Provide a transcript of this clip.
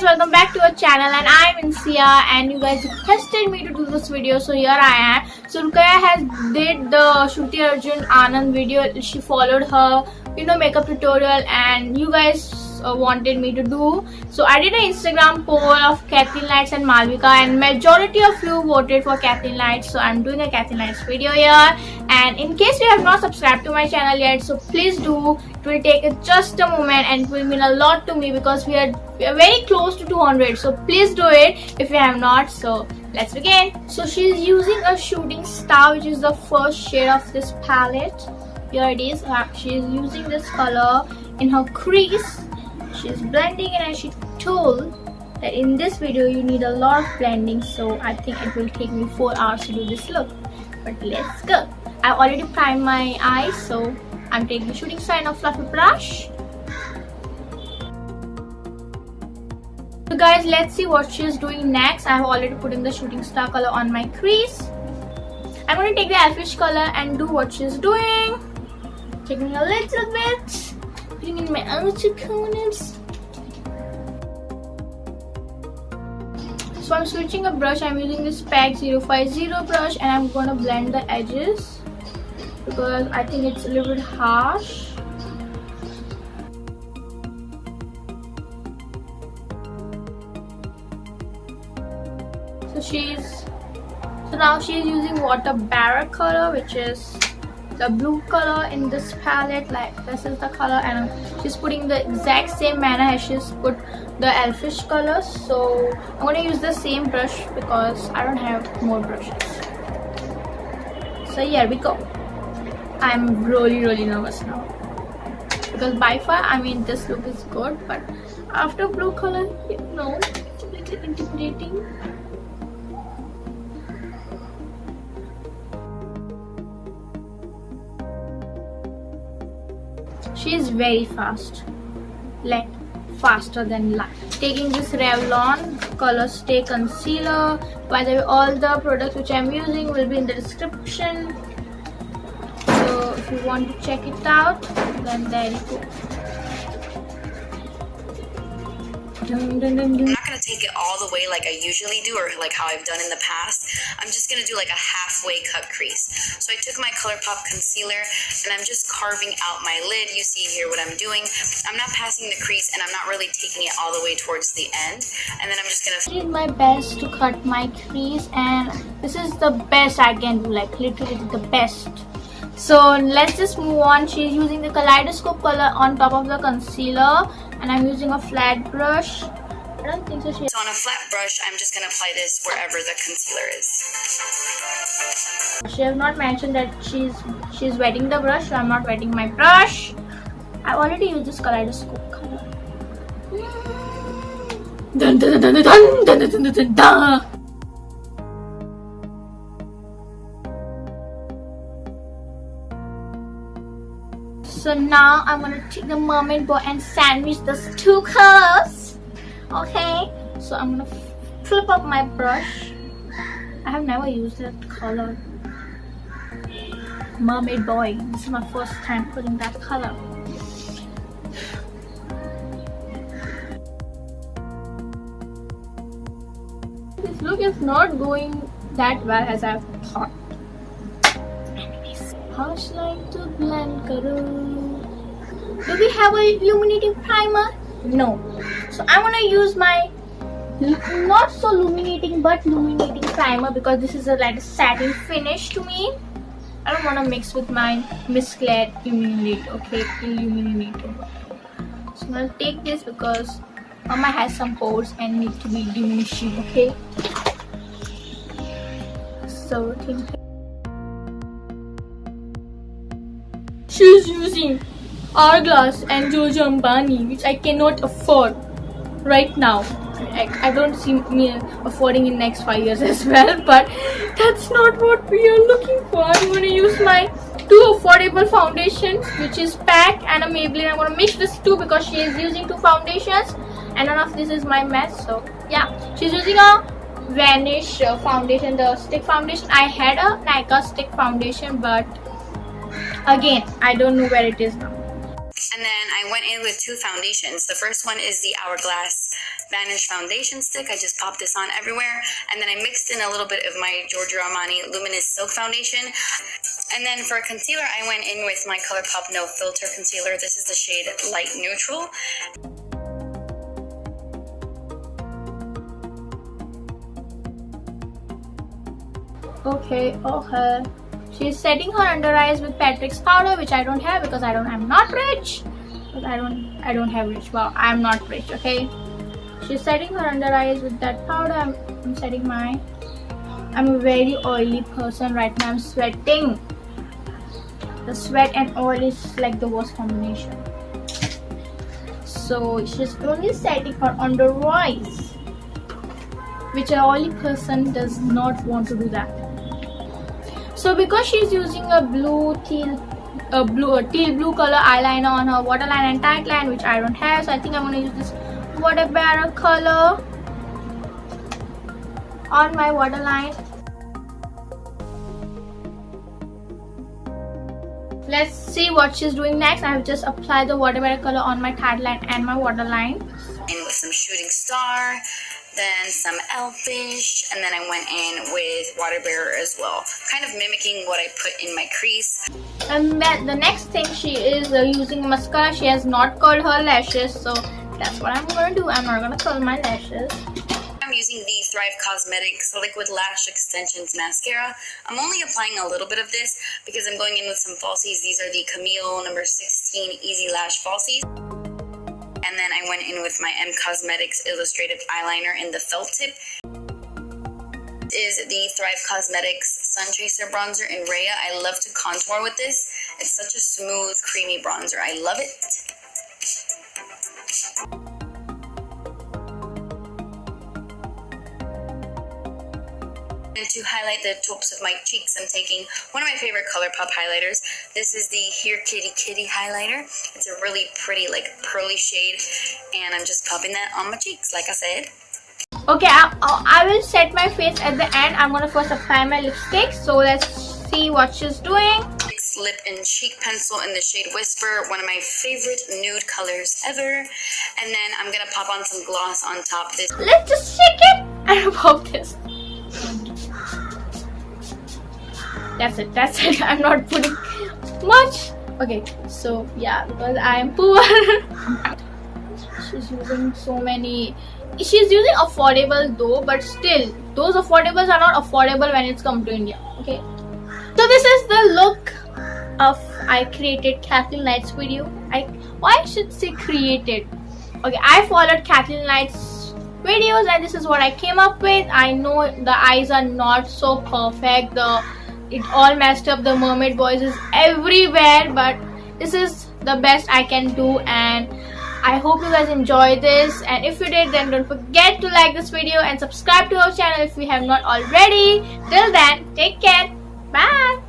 guys, welcome back to our channel, and I'm Insta, and you guys requested me to do this video, so here I am. So Rukaya has did the Shruti Arjun Anand video. She followed her makeup tutorial, and you guys wanted me to do. So I did an Instagram poll of Kathleenlights and Malvika, and majority of you voted for Kathleenlights, so I'm doing a Kathleenlights video here. And in case you have not subscribed to my channel yet, so please do. It will take just a moment and it will mean a lot to me because we are very close to 200, so please do it if you have not. So let's begin. So she's using a shooting star, which is the first shade of this palette. Here it is. She's using this color in her crease. She's blending it, and she told that in this video you need a lot of blending, so I think it will take me 4 hours to do this look. But let's go. I've already primed my eyes, so I'm taking the shooting star in a fluffy brush. So guys, let's see what she's doing next. I have already put in the shooting star color on my crease. I'm going to take the elfish color and do what she's doing. Taking a little bit, putting in my outer corners. So I'm switching a brush. I'm using this PAC 050 brush, and I'm going to blend the edges because I think it's a little bit harsh. So now she's using water barra color, which is the blue color in this palette. Like this is the color, and she's putting the exact same manner as she's put the elfish color. So I'm going to use the same brush because I don't have more brushes. So here we go. I'm really nervous now because by far, I mean, this look is good, but after blue color, it's a little intimidating. She is very fast, like faster than light. Taking this Revlon Color Stay Concealer. By the way, all the products which I'm using will be in the description. So if you want to check it out, then there you go. I'm not going to take it all the way like I usually do, or like how I've done in the past. I'm just going to do like a halfway cut crease. So I took my Colourpop concealer and I'm just carving out my lid. You see here what I'm doing. I'm not passing the crease, and I'm not really taking it all the way towards the end. And then I'm just going to... I did my best to cut my crease, and this is the best I can do, like literally the best. So let's just move on. She's using the kaleidoscope color on top of the concealer, and I'm using a flat brush. I don't think so. So on a flat brush, I'm just going to apply this wherever the concealer is. She has not mentioned that she's wetting the brush, so I'm not wetting my brush. I already used this kaleidoscope color. Dun, dun, dun, dun, dun, dun, dun, dun, dun, dun. So now I'm gonna take the mermaid bow and sandwich those two colors. Okay, so I'm gonna flip up my brush. I have never used that color, mermaid boy. This is my first time putting that color. This look is not going that well as I thought. Harsh light to blend karo. Do we have a illuminating primer? No. So I'm gonna use my not so illuminating but illuminating primer because this is like a satin finish to me. I don't want to mix with my Miss Claire Illuminate. Okay, illuminator. So I'm gonna take this because Mama has some pores and need to be diminishing. Okay. So think. She's using Hourglass and Giorgio Armani, which I cannot afford right now. I don't see me affording in next 5 years as well, but that's not what we are looking for. I'm going to use my two affordable foundations, which is PAC and a Maybelline. I'm going to mix this two because she is using two foundations, and none of this is my mess. So yeah, she's using a Vanish foundation, the stick foundation. I had a Nika stick foundation, but again, I don't know where it is now. And then I went in with two foundations. The first one is the Hourglass Vanish foundation stick. I just popped this on everywhere. And then I mixed in a little bit of my Giorgio Armani Luminous Silk Foundation. And then for concealer, I went in with my Colourpop No Filter Concealer. This is the shade Light Neutral. Okay. She's setting her under eyes with Prefix powder, which I don't have because I'm not rich. But I don't have rich. Wow, I'm not rich. Okay. She's setting her under eyes with that powder. I'm setting my. I'm a very oily person right now. I'm sweating. The sweat and oil is like the worst combination. So she's only setting her under eyes, which an oily person does not want to do that. So because she's using a teal blue color eyeliner on her waterline and tight line, which I don't have, so I think I'm gonna use this waterbearer color on my waterline. Let's see what she's doing next. I have just applied the waterbearer color on my tight line and my waterline. In with some Shooting Star, then some Elfish, and then I went in with Waterbearer as well, kind of mimicking what I put in my crease. And the next thing, she is using mascara. She has not curled her lashes, so that's what I'm gonna do. I'm not gonna curl my lashes. I'm using the Thrive Cosmetics Liquid Lash Extensions Mascara. I'm only applying a little bit of this because I'm going in with some falsies. These are the Camille number 16 Easy Lash Falsies. And then I went in with my M Cosmetics Illustrative Eyeliner in the felt tip. This is the Thrive Cosmetics Sun Chaser Bronzer in Rhea. I love to contour with this. It's such a smooth, creamy bronzer. I love it. And to highlight the tops of my cheeks, I'm taking one of my favorite Colourpop highlighters. This is the Here Kitty Kitty highlighter. It's a really pretty, like, pearly shade, and I'm just popping that on my cheeks, like I said. Okay, I will set my face at the end. I'm gonna first apply my lipstick. So let's see what she's doing. Lip and cheek pencil in the shade Whisper, one of my favorite nude colors ever. And then I'm gonna pop on some gloss on top. Let's just shake it and pop this. That's it. I'm not putting much. Okay, so yeah, because I am poor. She's using so many. She's using affordable though, but still, those affordables are not affordable when it's come to India. Okay, so this is the look of I created Kathleenlights video. Why I should say created. Okay, I followed Kathleenlights videos and this is what I came up with. I know the eyes are not so perfect. It all messed up. The mermaid voice is everywhere, but this is the best I can do, and I hope you guys enjoy this. And if you did, then don't forget to like this video and subscribe to our channel if you have not already. Till then, take care. Bye.